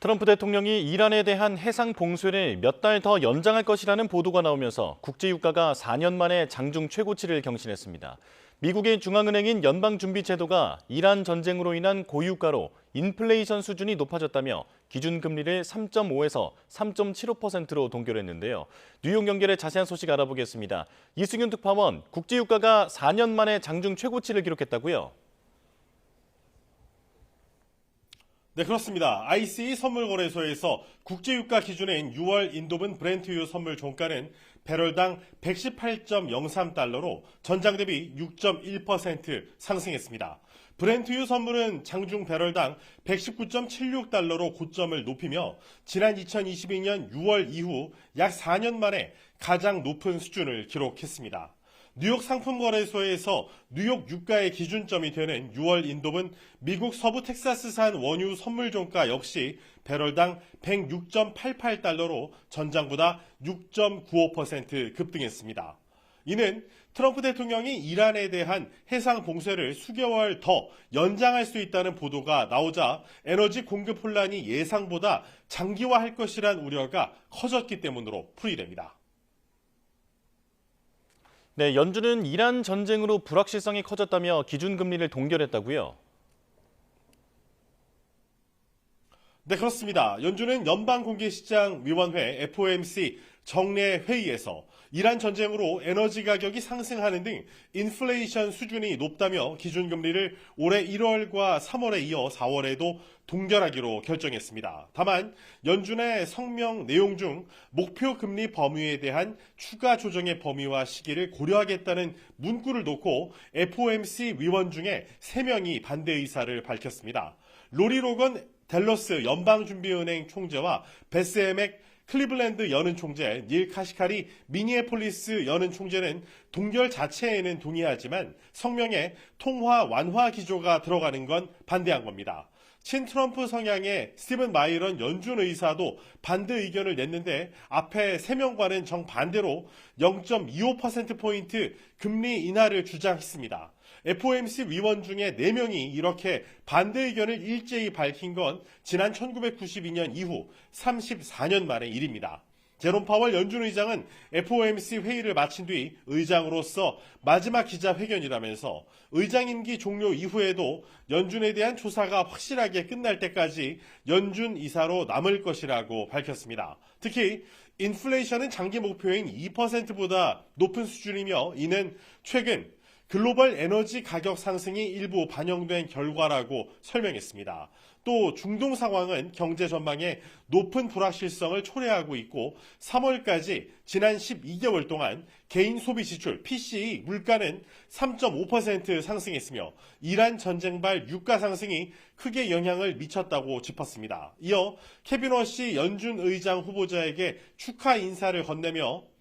트럼프 대통령이 이란에 대한 해상 봉쇄를 몇 달 더 연장할 것이라는 보도가 나오면서 국제유가가 4년 만에 장중 최고치를 경신했습니다. 미국의 중앙은행인 연방준비제도가 이란 전쟁으로 인한 고유가로 인플레이션 수준이 높아졌다며 기준금리를 3.5에서 3.75%로 동결했는데요. 뉴욕 연결의 자세한 소식 알아보겠습니다. 이승윤 특파원, 국제유가가 4년 만에 장중 최고치를 기록했다고요? 네, 그렇습니다. ICE 선물거래소에서 국제유가 기준인 6월 인도분 브렌트유 선물 종가는 배럴당 118.03달러로 전장 대비 6.1% 상승했습니다. 브렌트유 선물은 장중 배럴당 119.76달러로 고점을 높이며 지난 2022년 6월 이후 약 4년 만에 가장 높은 수준을 기록했습니다. 뉴욕 상품거래소에서 뉴욕 유가의 기준점이 되는 6월 인도분 미국 서부 텍사스산 원유 선물 종가 역시 배럴당 106.88달러로 전장보다 6.95% 급등했습니다. 이는 트럼프 대통령이 이란에 대한 해상 봉쇄를 수개월 더 연장할 수 있다는 보도가 나오자 에너지 공급 혼란이 예상보다 장기화할 것이란 우려가 커졌기 때문으로 풀이됩니다. 네, 연준은 이란 전쟁으로 불확실성이 커졌다며 기준금리를 동결했다고요? 네, 그렇습니다. 연준은 연방공개시장위원회 FOMC 정례 회의에서 이란 전쟁으로 에너지 가격이 상승하는 등 인플레이션 수준이 높다며 기준금리를 올해 1월과 3월에 이어 4월에도 동결하기로 결정했습니다. 다만 연준의 성명 내용 중 목표 금리 범위에 대한 추가 조정의 범위와 시기를 고려하겠다는 문구를 놓고 FOMC 위원 중에 3명이 반대 의사를 밝혔습니다. 로리 로건 댈러스 연방준비은행 총재와 베스 에맥 클리블랜드 연은 총재, 닐 카시카리 미니애폴리스 연은 총재는 동결 자체에는 동의하지만 성명에 통화 완화 기조가 들어가는 건 반대한 겁니다. 친트럼프 성향의 스티븐 마이런 연준 의사도 반대 의견을 냈는데 앞에 3명과는 정반대로 0.25%포인트 금리 인하를 주장했습니다. FOMC 위원 중에 4명이 이렇게 반대 의견을 일제히 밝힌 건 지난 1992년 이후 34년 만의 일입니다. 제롬 파월 연준 의장은 FOMC 회의를 마친 뒤 의장으로서 마지막 기자회견이라면서 의장 임기 종료 이후에도 연준에 대한 조사가 확실하게 끝날 때까지 연준 이사로 남을 것이라고 밝혔습니다. 특히 인플레이션은 장기 목표인 2%보다 높은 수준이며 이는 최근 글로벌 에너지 가격 상승이 일부 반영된 결과라고 설명했습니다. 또 중동 상황은 경제 전망에 높은 불확실성을 초래하고 있고 3월까지 지난 12개월 동안 개인 소비 지출 PCE 물가는 3.5% 상승했으며 이란 전쟁발 유가 상승이 크게 영향을 미쳤다고 짚었습니다. 이어 케빈 워시 연준 의장 후보자에게 축하 인사를 건네며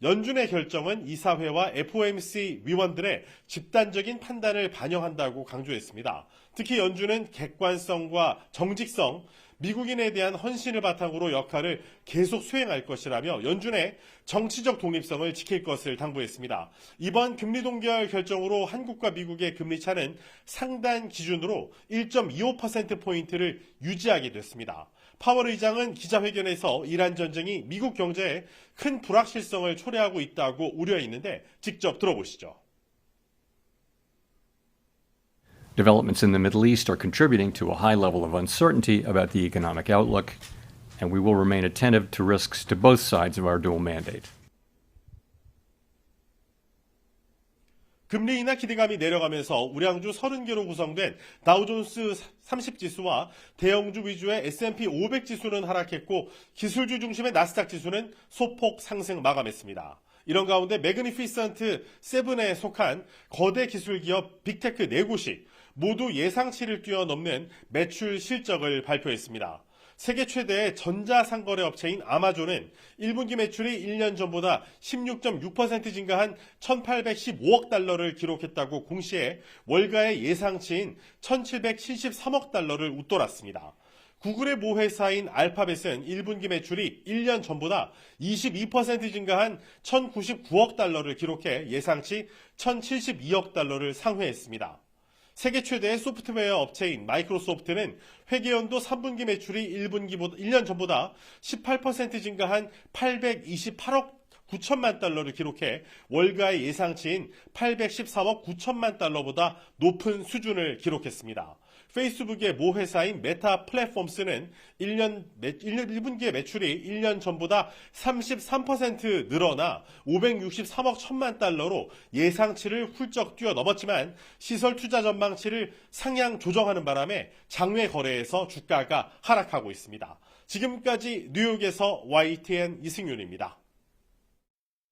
연준의 결정은 이사회와 FOMC 위원들의 집단적인 판단을 반영한다고 강조했습니다. 특히 연준은 객관성과 정직성, 미국인에 대한 헌신을 바탕으로 역할을 계속 수행할 것이라며 연준의 정치적 독립성을 지킬 것을 당부했습니다. 이번 금리 동결 결정으로 한국과 미국의 금리 차는 상단 기준으로 1.25%포인트를 유지하게 됐습니다. 파월 의장은 기자회견에서 이란 전쟁이 미국 경제에 큰 불확실성을 초래하고 있다고 우려했는데 직접 들어보시죠. Developments in the Middle East are contributing to a high level of uncertainty about the economic outlook, and we will remain attentive to risks to both sides of our dual mandate. 금리 인하 기대감이 내려가면서 우량주 30개로 구성된 다우존스 30지수와 대형주 위주의 S&P 500지수는 하락했고 기술주 중심의 나스닥 지수는 소폭 상승 마감했습니다. 이런 가운데 매그니피선트 7에 속한 거대 기술기업 빅테크 4곳이 모두 예상치를 뛰어넘는 매출 실적을 발표했습니다. 세계 최대의 전자상거래 업체인 아마존은 1분기 매출이 1년 전보다 16.6% 증가한 1,815억 달러를 기록했다고 공시해 월가의 예상치인 1,773억 달러를 웃돌았습니다. 구글의 모회사인 알파벳은 1분기 매출이 1년 전보다 22% 증가한 1,099억 달러를 기록해 예상치 1,072억 달러를 상회했습니다. 세계 최대의 소프트웨어 업체인 마이크로소프트는 회계연도 3분기 매출이 1년 전보다 18% 증가한 828억 9천만 달러를 기록해 월가의 예상치인 813억 9천만 달러보다 높은 수준을 기록했습니다. 페이스북의 모 회사인 메타 플랫폼스는 1분기의 매출이 1년 전보다 33% 늘어나 563억 1천만 달러로 예상치를 훌쩍 뛰어넘었지만 시설 투자 전망치를 상향 조정하는 바람에 장외 거래에서 주가가 하락하고 있습니다. 지금까지 뉴욕에서 YTN 이승윤입니다.